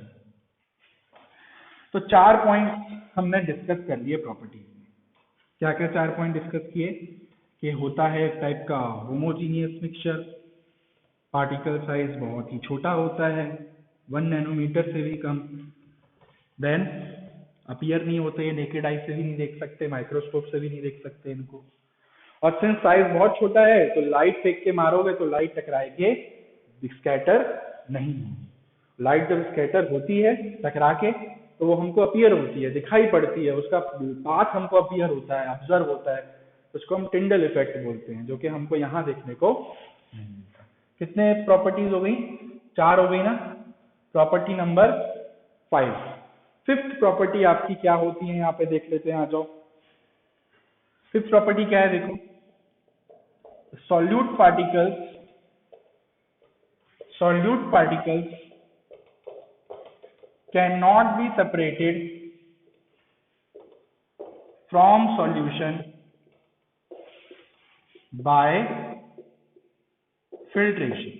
तो 4 पॉइंट हमने डिस्कस कर लिए प्रॉपर्टीज में। क्या क्या 4 पॉइंट डिस्कस किए? कि होता है एक टाइप का होमोजीनियस मिक्सचर, पार्टिकल साइज बहुत ही छोटा होता है, 1 नैनोमीटर से भी कम, देन अपीयर नहीं होते, नेकेड आई से भी नहीं देख सकते, माइक्रोस्कोप से भी नहीं देख सकते इनको, और सिंस साइज बहुत छोटा है तो लाइट फेंक के मारोगे तो लाइट टकराएगी, स्कैटर नहीं होगी। लाइट जब स्कैटर होती है टकरा के तो वो हमको अपीयर होती है, दिखाई पड़ती है, उसका पाथ हमको अपीयर होता है, ऑब्जर्व होता है, उसको हम टिंडल इफेक्ट बोलते हैं, जो कि हमको यहाँ देखने को नहीं मिलता। कितने प्रॉपर्टीज हो गई? 4 हो गई ना। प्रॉपर्टी नंबर 5, फिफ्थ प्रॉपर्टी आपकी क्या होती है यहाँ पे देख लेते हैं, आ जाओ। फिफ्थ प्रॉपर्टी क्या है देखो, solute particles cannot be separated from solution by filtration।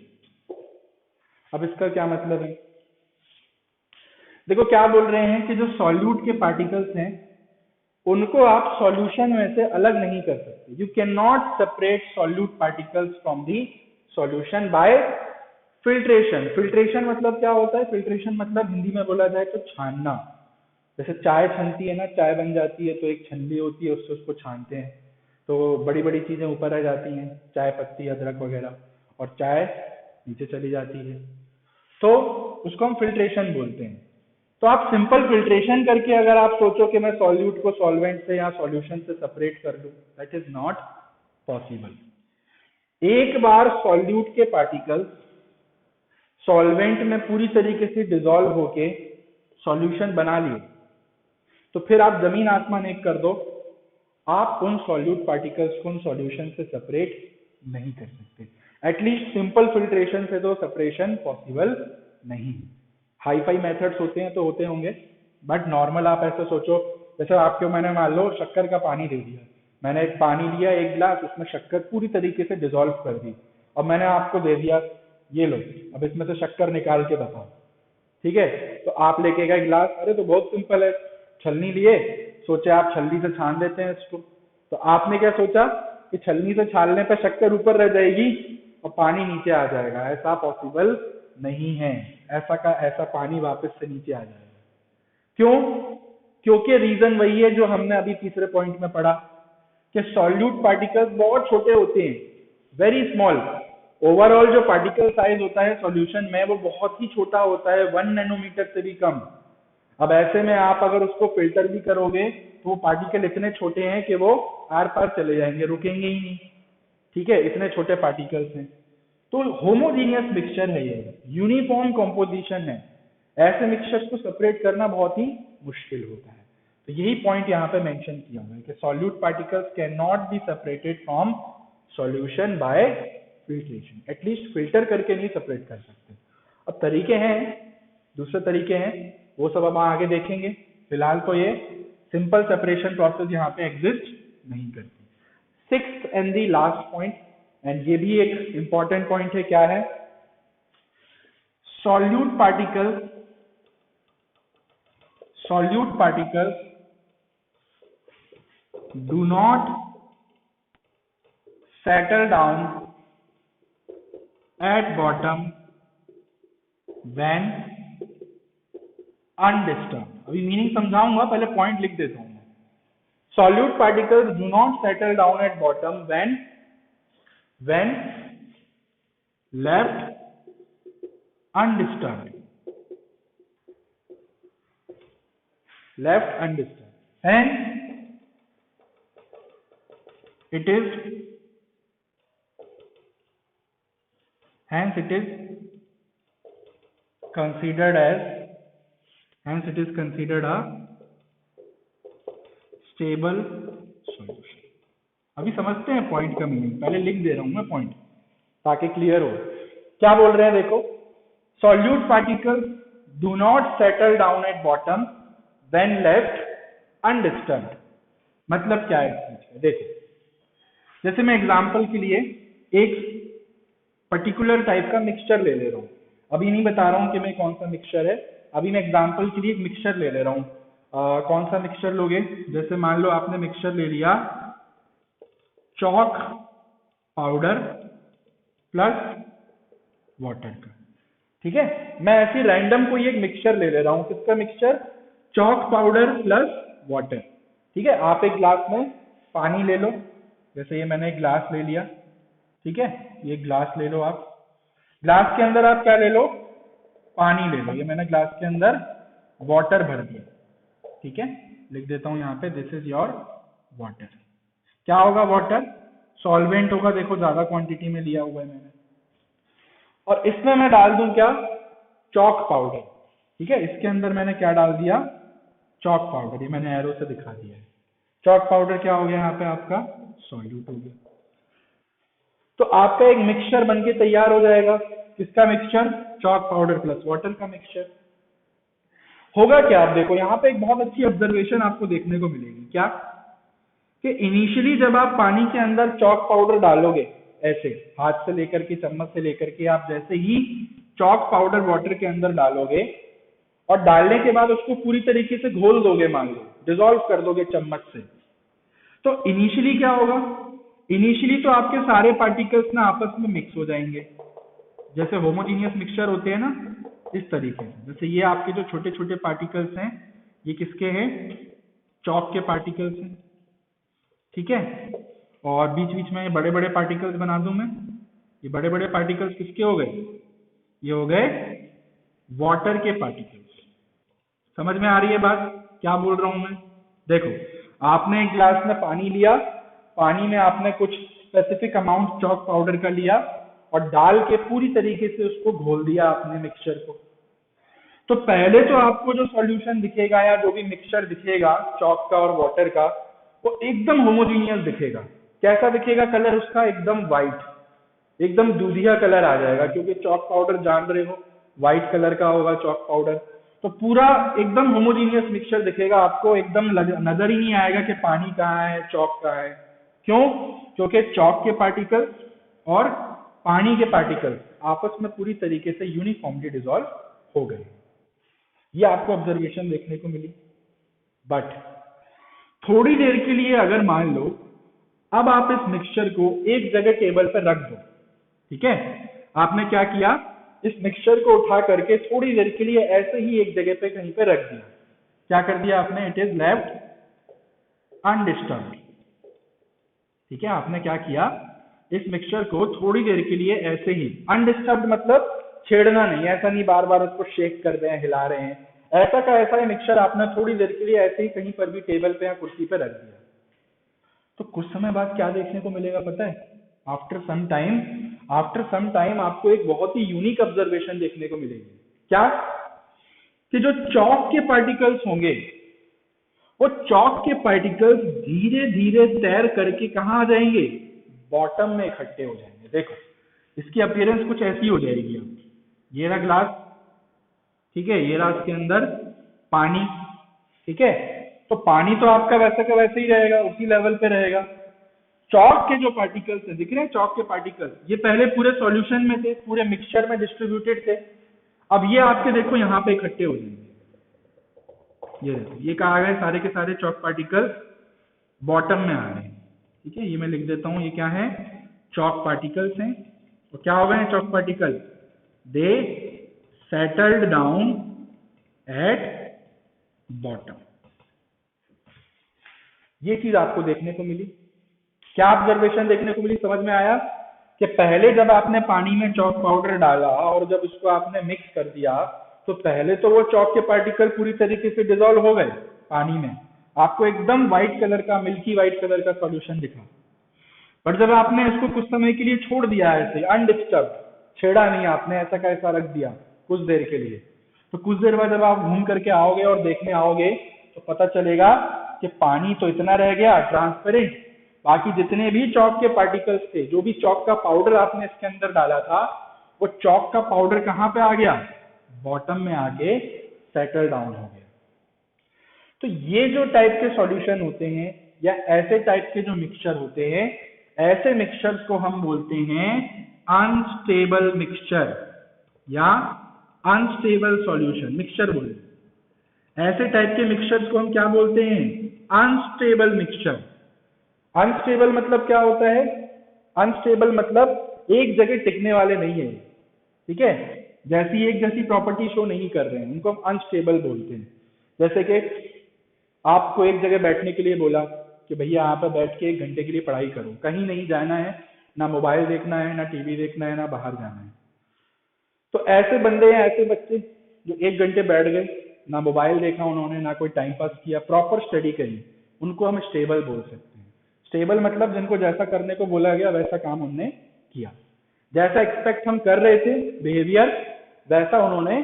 अब इसका क्या मतलब है? देखो क्या बोल रहे हैं कि जो सॉल्यूट के पार्टिकल्स हैं उनको आप सॉल्यूशन में से अलग नहीं कर सकते। You can not separate solute particles from the solution bye filtration. Filtration मतलब क्या होता है? फिल्ट्रेशन मतलब हिंदी में बोला जाए तो छानना। जैसे चाय छनती है ना, चाय बन जाती है तो एक छन्नी होती है, उससे उसको छानते हैं तो बड़ी बड़ी चीजें ऊपर आ जाती हैं, चाय पत्ती, अदरक वगैरह, और चाय नीचे चली जाती है, तो उसको हम फिल्ट्रेशन बोलते हैं। तो आप सिंपल फिल्ट्रेशन करके अगर आप सोचो कि मैं सॉल्यूट को सॉल्वेंट से या सॉल्यूशन से सेपरेट कर दूं, दैट इज नॉट पॉसिबल। एक बार सॉल्यूट के पार्टिकल्स सॉल्वेंट में पूरी तरीके से डिसॉल्व होके सॉल्यूशन बना लिए तो फिर आप जमीन आसमान एक कर दो, आप उन सॉल्यूट पार्टिकल्स को उन सॉल्यूशन से सेपरेट नहीं कर सकते। एटलीस्ट सिंपल फिल्ट्रेशन से तो सेपरेशन पॉसिबल नहीं। हाई फाई मेथड्स होते हैं तो होते होंगे, बट नॉर्मल आप ऐसे सोचो, जैसे आपको मैंने मान लो शक्कर का पानी दे दिया, मैंने एक पानी लिया 1 गिलास, उसमें शक्कर पूरी तरीके से डिसॉल्व कर दी, और मैंने आपको दे दिया ये लो अब इसमें से शक्कर निकाल के बताओ, ठीक है? तो आप लेके गए गिलास, अरे तो बहुत सिंपल है, छलनी लिए, सोचे आप छलनी से छान देते हैं इसको, तो आपने क्या सोचा कि छलनी से छानने पर शक्कर ऊपर रह जाएगी और पानी नीचे आ जाएगा। ऐसा पॉसिबल नहीं है, ऐसा पानी वापस से नीचे आ जाएगा। क्यों? क्योंकि रीजन वही है जो हमने अभी तीसरे पॉइंट में पढ़ा कि सॉल्यूट पार्टिकल्स बहुत छोटे होते हैं, वेरी स्मॉल। ओवरऑल जो पार्टिकल साइज होता है सॉल्यूशन में वो बहुत ही छोटा होता है, 1 नैनोमीटर से भी कम। अब ऐसे में आप अगर उसको फिल्टर भी करोगे तो वो पार्टिकल इतने छोटे हैं कि वो आर पार चले जाएंगे, रुकेंगे ही नहीं, ठीक है? इतने छोटे पार्टिकल्स हैं। तो होमोजीनियस मिक्सचर है ये, यूनिफॉर्म कंपोजिशन है, ऐसे मिक्सचर्स को सेपरेट करना बहुत ही मुश्किल होता है। तो यही पॉइंट यहाँ पे मेंशन किया हुआ है कि solute particles can not be separated from solution bye filtration, at least filter करके नहीं सेपरेट कर सकते। अब तरीके हैं, दूसरे तरीके हैं, वो सब अब आगे देखेंगे। फिलहाल तो ये सिंपल सेपरेशन प्रोसेस यहाँ पे एग्जिस्ट नहीं करती। 6th and the last point, and ये भी एक इंपॉर्टेंट पॉइंट है, क्या है? solute particles do not settle down at bottom when undisturbed. अभी मीनिंग समझाऊंगा, पहले पॉइंट लिख देता हूं मैं. Solute particles do not settle down at bottom when left undisturbed. Hence it is considered a stable solution. अभी समझते हैं पॉइंट का मीनिंग, पहले लिख दे रहा हूं मैं पॉइंट ताकि क्लियर हो. क्या बोल रहे हैं देखो, solute particles do not settle down at bottom when left undisturbed. मतलब क्या है इस चीज का, देखो जैसे मैं एग्जांपल के लिए एक पर्टिकुलर टाइप का मिक्सचर ले रहा हूं. अभी नहीं बता रहा हूं कि मैं कौन सा मिक्सचर है, अभी मैं एग्जांपल के लिए एक मिक्सचर ले रहा हूं. कौन सा मिक्सचर लोगे, जैसे मान लो आपने मिक्सचर ले लिया चॉक पाउडर प्लस वाटर का. ठीक है, मैं ऐसे रैंडम कोई एक मिक्सचर ले रहा हूं. किसका mixture, chalk powder plus water. ठीक है, आप एक ग्लास में पानी ले लो, जैसे ये मैंने एक ग्लास ले लिया. ठीक है, ये ग्लास ले लो, आप ग्लास के अंदर आप क्या ले लो, पानी ले लो. ये मैंने ग्लास के अंदर वाटर भर दिया. ठीक है, लिख देता हूं यहाँ पे, दिस इज योर वाटर. क्या होगा, वाटर सॉल्वेंट होगा. देखो ज्यादा क्वांटिटी में लिया हुआ है मैंने, और इसमें मैं डाल दूं क्या, चॉक पाउडर. ठीक है, इसके अंदर मैंने क्या डाल दिया, चॉक पाउडर. ये मैंने एरो से दिखा दिया है. चॉक पाउडर क्या हो गया यहाँ पे, आपका सॉल्यूट हो गया. तो आपका एक मिक्सचर बनके तैयार हो जाएगा. किसका mixture, chalk powder plus water का मिक्सचर. होगा क्या, आप देखो यहाँ पे एक बहुत अच्छी ऑब्जर्वेशन आपको देखने को मिलेगी. क्या कि इनिशियली जब आप पानी के अंदर चॉक पाउडर डालोगे, ऐसे हाथ से लेकर के चम्मच से लेकर के, आप जैसे ही चॉक पाउडर वाटर के अंदर डालोगे और डालने के बाद उसको पूरी तरीके से घोल दोगे, मान लो डिसॉल्व कर दोगे चम्मच से, तो इनिशियली क्या होगा, इनिशियली तो आपके सारे पार्टिकल्स ना आपस में मिक्स हो जाएंगे, जैसे होमोजीनियस मिक्सचर होते हैं ना, इस तरीके से. जैसे ये आपके जो छोटे छोटे पार्टिकल्स हैं, ये किसके हैं, चॉक के पार्टिकल्स हैं. ठीक है, और बीच बीच में बड़े बड़े पार्टिकल्स बना दूं मैं. ये बड़े बड़े पार्टिकल्स किसके हो गए, ये हो गए वाटर के पार्टिकल्स. समझ में आ रही है बात, क्या बोल रहा हूं मैं. देखो आपने एक ग्लास में पानी लिया, पानी में आपने कुछ स्पेसिफिक अमाउंट चॉक पाउडर का लिया और डाल के पूरी तरीके से उसको घोल दिया आपने मिक्सचर को. तो पहले तो आपको जो सॉल्यूशन दिखेगा या जो भी मिक्सचर दिखेगा चॉक का और वाटर का, वो एकदम होमोजीनियस दिखेगा. कैसा दिखेगा, कलर उसका एकदम व्हाइट, एकदम दूधिया कलर आ जाएगा, क्योंकि चॉक पाउडर जान रहे हो व्हाइट कलर का होगा चॉक पाउडर. तो पूरा एकदम होमोजीनियस मिक्सचर दिखेगा आपको, एकदम नजर ही नहीं आएगा कि पानी कहाँ है चॉक कहाँ है. क्यों, क्योंकि चॉक के पार्टिकल्स और पानी के पार्टिकल्स आपस में पूरी तरीके से यूनिफॉर्मली डिसॉल्व हो गए. ये आपको ऑब्जर्वेशन देखने को मिली. बट थोड़ी देर के लिए अगर मान लो अब आप इस मिक्सचर को एक जगह टेबल पर रख दो. ठीक है, आपने क्या किया, इस मिक्सचर को उठा करके थोड़ी देर के लिए ऐसे ही एक जगह पे कहीं पे रख दिया. क्या कर दिया आपने, इट इज लेफ्ट अनडिस्टर्ब्ड. ठीक है, आपने क्या किया, इस मिक्सचर को थोड़ी देर के लिए ऐसे ही अनडिस्टर्ब्ड, मतलब छेड़ना नहीं, ऐसा नहीं बार बार उसको शेक कर रहे हैं, हिला रहे हैं, ऐसा का ऐसा ही मिक्सचर आपने थोड़ी देर के लिए ऐसे ही कहीं पर भी टेबल पे या कुर्सी पे रख दिया. तो कुछ समय बाद क्या देखने को मिलेगा पता है, आफ्टर सम टाइम आपको एक बहुत ही यूनिक ऑब्जर्वेशन देखने को मिलेगी. क्या कि जो चॉक के पार्टिकल्स होंगे, वो चॉक के पार्टिकल्स धीरे धीरे तैर करके कहाँ आ जाएंगे, बॉटम में इकट्ठे हो जाएंगे. देखो इसकी अपीयरेंस कुछ ऐसी हो जाएगी. अब ये रहा ग्लास, ठीक है, ये रहा इसके अंदर पानी. ठीक है, तो पानी तो आपका वैसे का वैसे ही रहेगा, उसी लेवल पे रहेगा. चॉक के जो पार्टिकल्स हैं, दिख रहे हैं चॉक के पार्टिकल्स, ये पहले पूरे सॉल्यूशन में थे, पूरे मिक्सचर में डिस्ट्रीब्यूटेड थे. अब ये आपके देखो यहाँ पे इकट्ठे हो जाएंगे, ये देखो ये कहा गए सारे के सारे चॉक पार्टिकल बॉटम में आ गए। ठीक है, ये मैं लिख देता हूं, ये क्या है, चॉक पार्टिकल्स हैं। तो क्या हो गए हैं chalk particle, they settled down at bottom. ये चीज आपको देखने को मिली। क्या ऑब्जर्वेशन देखने को मिली, समझ में आया कि पहले जब आपने पानी में चॉक पाउडर डाला और जब उसको आपने मिक्स कर दिया तो पहले तो वो चॉक के पार्टिकल पूरी तरीके से डिसॉल्व हो गए पानी में, आपको एकदम व्हाइट कलर का, मिल्की व्हाइट कलर का सॉल्यूशन दिखा। पर जब आपने इसको कुछ समय के लिए छोड़ दिया ऐसे अनडिस्टर्ब, छेड़ा नहीं आपने, ऐसा का ऐसा रख दिया कुछ देर के लिए, तो कुछ देर बाद जब आप घूम करके आओगे और देखने आओगे तो पता चलेगा कि पानी तो इतना रह गया ट्रांसपेरेंट, बाकी जितने भी चॉक के पार्टिकल्स थे, जो भी चॉक का पाउडर आपने इसके अंदर डाला था, वो चॉक का पाउडर कहाँ पे आ गया, बॉटम में आके सेटल डाउन हो गया। तो ये जो टाइप के सॉल्यूशन होते हैं या ऐसे टाइप के जो मिक्सचर होते हैं, ऐसे मिक्सचर्स को हम बोलते हैं अनस्टेबल मिक्सचर या अनस्टेबल सॉल्यूशन। मिक्सचर बोले, ऐसे टाइप के मिक्सचर्स को हम क्या बोलते हैं, अनस्टेबल मिक्सचर। अनस्टेबल मतलब क्या होता है, अनस्टेबल मतलब एक जगह टिकने वाले नहीं है, ठीक है, जैसी एक जैसी प्रॉपर्टी शो नहीं कर रहे हैं, उनको हम अनस्टेबल बोलते हैं। जैसे कि आपको एक जगह बैठने के लिए बोला कि भैया यहाँ पर बैठ के 1 घंटे के लिए पढ़ाई करो, कहीं नहीं जाना है, ना मोबाइल देखना है, ना टीवी देखना है, ना बाहर जाना है। तो ऐसे बंदे हैं, ऐसे बच्चे जो 1 घंटे बैठ गए, ना मोबाइल देखा उन्होंने, ना कोई टाइम पास किया, प्रॉपर स्टडी करी, उनको हम स्टेबल बोल सकते हैं। स्टेबल मतलब जिनको जैसा करने को बोला गया वैसा काम उन्होंने किया, जैसा एक्सपेक्ट हम कर रहे थे बिहेवियर, वैसा उन्होंने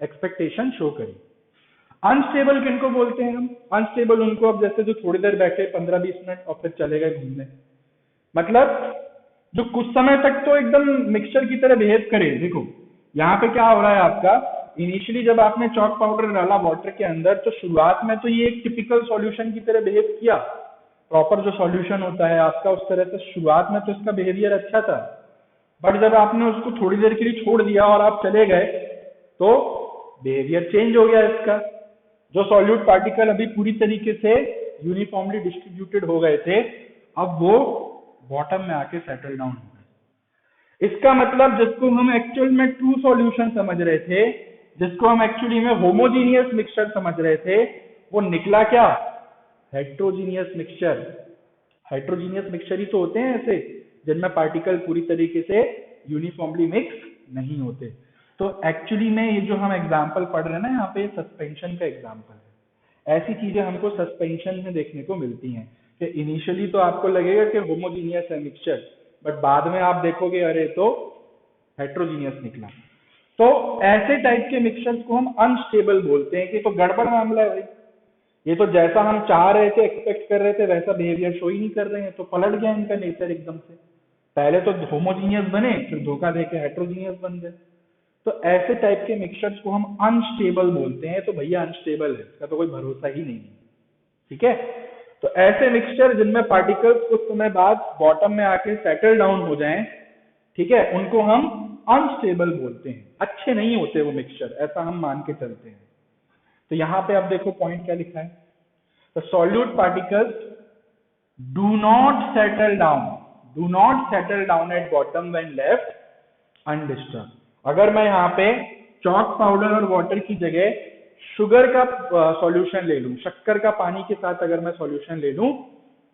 एक्सपेक्टेशन शो करी। अनस्टेबल किनको बोलते हैं हम, अनस्टेबल उनको, अब जैसे जो थोड़ी देर बैठे 15-20 मिनट और फिर चले गए घूमने, मतलब जो कुछ समय तक तो एकदम मिक्सचर की तरह बिहेव करे। देखो यहाँ पे क्या हो रहा है आपका, इनिशियली जब आपने चॉक पाउडर डाला वाटर के अंदर तो शुरुआत में तो ये एक टिपिकल सॉल्यूशन की तरह बिहेव किया, प्रॉपर जो सॉल्यूशन होता है आपका उस तरह से शुरुआत में तो इसका बिहेवियर अच्छा था। बट जब आपने उसको थोड़ी देर के लिए छोड़ दिया और आप चले गए तो बिहेवियर चेंज हो गया इसका। जो सॉल्यूट पार्टिकल अभी पूरी तरीके से यूनिफॉर्मली डिस्ट्रीब्यूटेड हो गए थे, अब वो बॉटम में आके सेटल डाउन हो गए। इसका मतलब जिसको हम एक्चुअल में ट्रू सॉल्यूशन समझ रहे थे, जिसको हम एक्चुअली में होमोजीनियस मिक्सचर समझ रहे थे, वो निकला क्या, हेट्रोजीनियस मिक्सचर। हेट्रोजीनियस मिक्सचर ही तो होते हैं ऐसे जिनमें पार्टिकल पूरी तरीके से यूनिफॉर्मली मिक्स नहीं होते। तो एक्चुअली में ये जो हम एग्जांपल पढ़ रहे हैं ना यहाँ पे, सस्पेंशन का एग्जांपल है। ऐसी चीजें हमको सस्पेंशन में देखने को मिलती हैं कि इनिशियली तो आपको लगेगा कि होमोजीनियस है मिक्सचर, बट बाद में आप देखोगे अरे तो हेट्रोजीनियस निकला। तो ऐसे टाइप के मिक्सचर्स को हम अनस्टेबल बोलते हैं कि तो गड़बड़ मामला है भाई, ये तो जैसा हम चाह रहे थे, एक्सपेक्ट कर रहे थे, वैसा बिहेवियर शो ही नहीं कर रहे हैं, तो पलट गया इनका नेचर एकदम से। पहले तो होमोजीनियस बने, फिर धोखा देके हेट्रोजीनियस बन गए। तो ऐसे टाइप के मिक्सचर्स को हम अनस्टेबल बोलते हैं। तो भैया अनस्टेबल है, इसका तो कोई भरोसा ही नहीं है, ठीक है। तो ऐसे मिक्सचर जिनमें पार्टिकल्स कुछ समय बाद बॉटम में आके सेटल डाउन हो जाएं, ठीक है, उनको हम अनस्टेबल बोलते हैं। अच्छे नहीं होते वो मिक्सचर, ऐसा हम मान के चलते हैं। तो यहाँ पे आप देखो पॉइंट क्या लिखा है, the solute particles do not settle down at bottom when left undisturb. अगर मैं यहाँ पे चॉक पाउडर और वाटर की जगह शुगर का सॉल्यूशन ले लूं, शक्कर का पानी के साथ अगर मैं सॉल्यूशन ले लूं,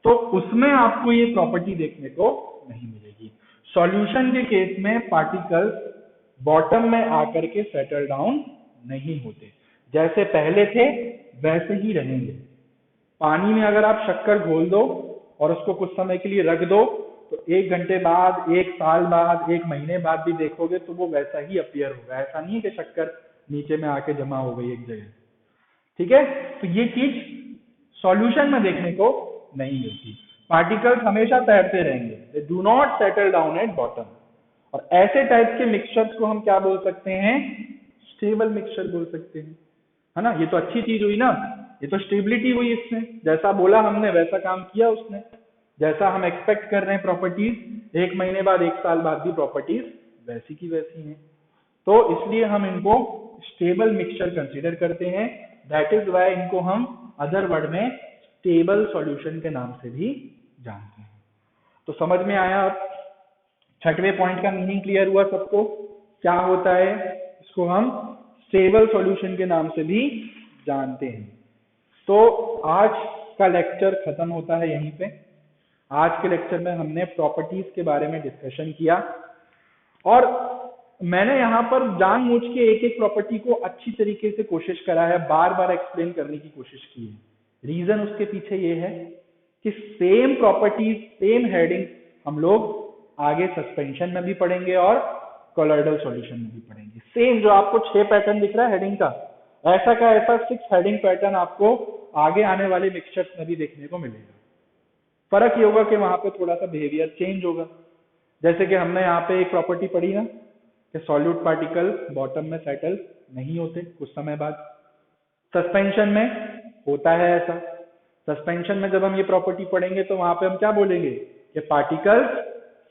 तो उसमें आपको ये प्रॉपर्टी देखने को नहीं मिलेगी। सॉल्यूशन के केस में पार्टिकल्स बॉटम में आकर के सेटल डाउन नहीं होते, जैसे पहले थे वैसे ही रहेंगे। पानी में अगर आप शक्कर घोल दो और उसको कुछ समय के लिए रख दो, तो 1 घंटे बाद, 1 साल बाद, 1 महीने बाद भी देखोगे तो वो वैसा ही अपीयर होगा। ऐसा नहीं है कि शक्कर नीचे में आके जमा हो गई एक जगह, ठीक है। तो ये चीज सॉल्यूशन में देखने को नहीं मिलती। पार्टिकल्स हमेशा तैरते रहेंगे, they do not settle down at bottom. और ऐसे टाइप के मिक्सचर्स को हम क्या बोल सकते हैं, स्टेबल मिक्सचर बोल सकते हैं, है ना। ये तो अच्छी चीज हुई ना, ये तो स्टेबिलिटी हुई इसमें, जैसा बोला हमने वैसा काम किया उसने, जैसा हम एक्सपेक्ट कर रहे हैं प्रॉपर्टीज, 1 महीने बाद, 1 साल बाद भी प्रॉपर्टीज वैसी की वैसी हैं। तो इसलिए हम इनको स्टेबल मिक्सचर कंसीडर करते हैं। दैट इज वाई इनको हम अदर वर्ड में स्टेबल सॉल्यूशन के नाम से भी जानते हैं। तो समझ में आया? अब छठवें पॉइंट का मीनिंग क्लियर हुआ सबको? क्या होता है? इसको हम स्टेबल सॉल्यूशन के नाम से भी जानते हैं। तो आज का लेक्चर खत्म होता है यहीं पे। आज के लेक्चर में हमने प्रॉपर्टीज के बारे में डिस्कशन किया और मैंने यहाँ पर जानबूझ के एक एक प्रॉपर्टी को अच्छी तरीके से कोशिश करा है, बार बार एक्सप्लेन करने की कोशिश की है। रीजन उसके पीछे ये है कि सेम प्रॉपर्टीज, सेम हेडिंग हम लोग आगे सस्पेंशन में भी पढ़ेंगे और कोलॉइडल सॉल्यूशन में भी पढ़ेंगे। सेम जो आपको 6 पैटर्न दिख रहा है हेडिंग का, ऐसा का ऐसा 6 हेडिंग पैटर्न आपको आगे आने वाले मिक्सचर्स में भी देखने को मिलेगा। फर्क ये होगा कि वहां पे थोड़ा सा बिहेवियर चेंज होगा। जैसे कि हमने यहाँ पे एक प्रॉपर्टी पढ़ी ना कि सॉल्यूट पार्टिकल बॉटम में सेटल नहीं होते कुछ समय बाद। सस्पेंशन में होता है ऐसा। सस्पेंशन में जब हम ये प्रॉपर्टी पढ़ेंगे तो वहां पे हम क्या बोलेंगे कि particles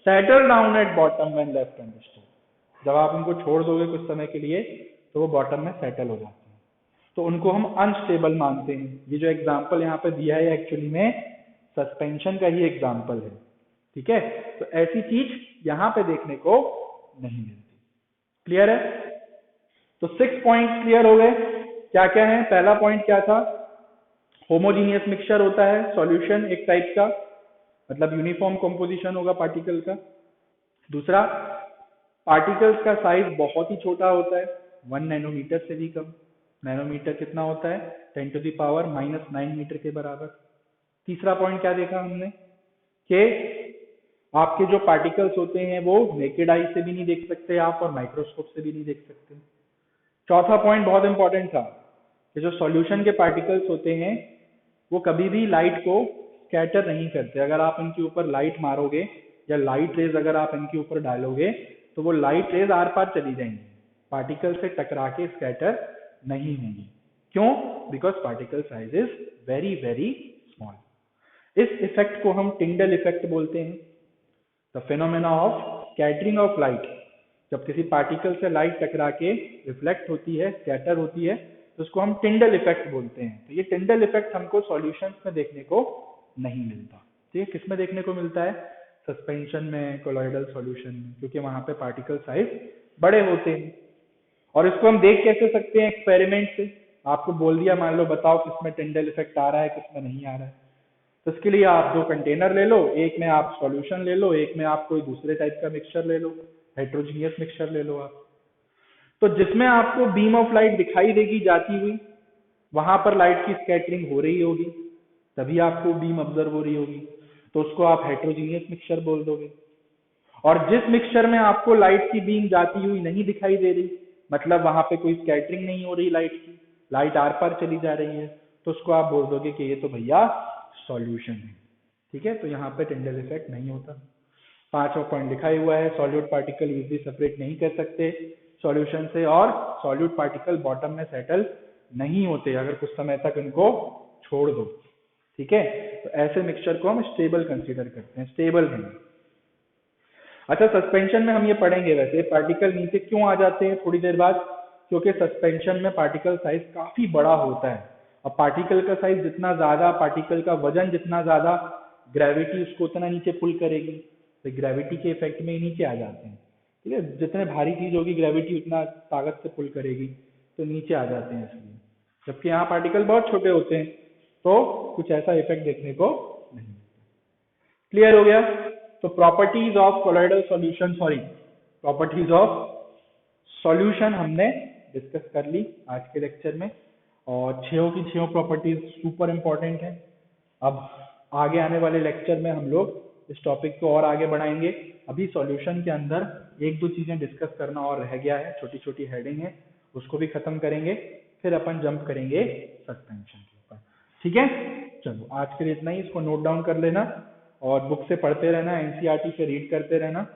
settle down at bottom when left undisturbed. जब आप उनको छोड़ दोगे कुछ समय के लिए तो वो बॉटम में सेटल हो जाते हैं, तो उनको हम अनस्टेबल मानते हैं। ये जो एग्जाम्पल यहाँ पे दिया है एक्चुअली में सस्पेंशन का ही एग्जाम्पल है। ठीक है, तो ऐसी चीज यहाँ पे देखने को नहीं मिलती। क्लियर है? तो 6 पॉइंट क्लियर हो गए। क्या क्या है? पहला पॉइंट क्या था? होमोजीनियस मिक्सचर होता है सॉल्यूशन एक टाइप का, मतलब यूनिफॉर्म कंपोजिशन होगा पार्टिकल का। दूसरा, पार्टिकल्स का साइज बहुत ही छोटा होता है, 1 नैनोमीटर से भी कम। नैनोमीटर कितना होता है? 10⁻⁻9 मीटर के बराबर। तीसरा पॉइंट क्या देखा हमने कि आपके जो पार्टिकल्स होते हैं वो नेकेड आई से भी नहीं देख सकते आप और माइक्रोस्कोप से भी नहीं देख सकते। चौथा पॉइंट बहुत इंपॉर्टेंट था कि जो सॉल्यूशन के पार्टिकल्स होते हैं वो कभी भी लाइट को स्कैटर नहीं करते। अगर आप इनके ऊपर लाइट मारोगे या लाइट रेज अगर आप इनके ऊपर डालोगे तो वो लाइट रेज आर पार चली जाएंगी, पार्टिकल से टकरा के स्कैटर नहीं होंगी। क्यों? Because particle size is very very small. इस इफेक्ट को हम टिंडल इफेक्ट बोलते हैं। The phenomena of scattering of light, जब किसी पार्टिकल से लाइट टकरा के रिफ्लेक्ट होती है, स्कैटर होती है, तो उसको हम टिंडल इफेक्ट बोलते हैं। तो ये टिंडल इफेक्ट हमको सॉल्यूशंस में देखने को नहीं मिलता। ठीक है, किस में देखने को मिलता है? सस्पेंशन में, कोलॉइडल सॉल्यूशन में, क्योंकि वहां पे पार्टिकल साइज बड़े होते हैं। और इसको हम देख कैसे सकते हैं? एक्सपेरिमेंट से। आपको बोल दिया, मान लो बताओ किसमें टिंडल इफेक्ट आ रहा है, किसमें नहीं आ रहा है। तो इसके लिए आप 2 कंटेनर ले लो, एक में आप सॉल्यूशन ले लो, एक में आप कोई दूसरे टाइप का मिक्सचर ले लो, हेट्रोजीनियस मिक्सचर ले लो आप। तो जिसमें आपको बीम ऑफ लाइट दिखाई देगी जाती हुई, वहां पर लाइट की स्कैटरिंग हो रही होगी, तभी आपको बीम ऑब्जर्व हो रही होगी, तो उसको आप हेट्रोजीनियस मिक्सचर बोल दोगे। और जिस मिक्सचर में आपको लाइट की बीम जाती हुई नहीं दिखाई दे रही, मतलब वहां पे कोई स्कैटरिंग नहीं हो रही लाइट की, लाइट आर पार चली जा रही है, तो उसको आप बोल दोगे कि ये तो भैया सॉल्यूशन है। ठीक है, तो यहाँ पे टिंडल इफेक्ट नहीं होता। 5वां पॉइंट लिखा ही हुआ है, सॉल्यूट पार्टिकल इजीली सेपरेट नहीं कर सकते सॉल्यूशन से, और सॉल्यूट पार्टिकल बॉटम में सेटल नहीं होते अगर कुछ समय तक इनको छोड़ दो। ठीक है, तो ऐसे मिक्सचर को हम स्टेबल कंसीडर करते हैं, स्टेबल नहीं। अच्छा, सस्पेंशन में हम ये पढ़ेंगे वैसे पार्टिकल नीचे क्यों आ जाते हैं थोड़ी देर बाद, क्योंकि सस्पेंशन में पार्टिकल साइज काफी बड़ा होता है। अब पार्टिकल का साइज जितना ज्यादा, पार्टिकल का वजन जितना ज्यादा, ग्रेविटी उसको उतना नीचे पुल करेगी, तो ग्रेविटी के इफेक्ट में नीचे आ जाते हैं। ठीक है, जितने भारी चीज होगी ग्रेविटी उतना ताकत से पुल करेगी, तो नीचे आ जाते हैं इसलिए। जबकि यहाँ पार्टिकल बहुत छोटे होते हैं तो कुछ ऐसा इफेक्ट देखने को नहीं मिलता। क्लियर हो गया? तो properties of colloidal solution, properties of solution हमने डिस्कस कर ली आज के लेक्चर में, और 6 की 6 प्रॉपर्टीज सुपर इंपॉर्टेंट है। अब आगे आने वाले लेक्चर में हम लोग इस टॉपिक को और आगे बढ़ाएंगे। अभी सॉल्यूशन के अंदर 1-2 चीजें डिस्कस करना और रह गया है, छोटी छोटी हेडिंग है, उसको भी खत्म करेंगे, फिर अपन जंप करेंगे सस्पेंशन के ऊपर। ठीक है, चलो आज के लिए इतना ही। इसको नोट डाउन कर लेना और बुक से पढ़ते रहना, एनसीईआरटी से रीड करते रहना।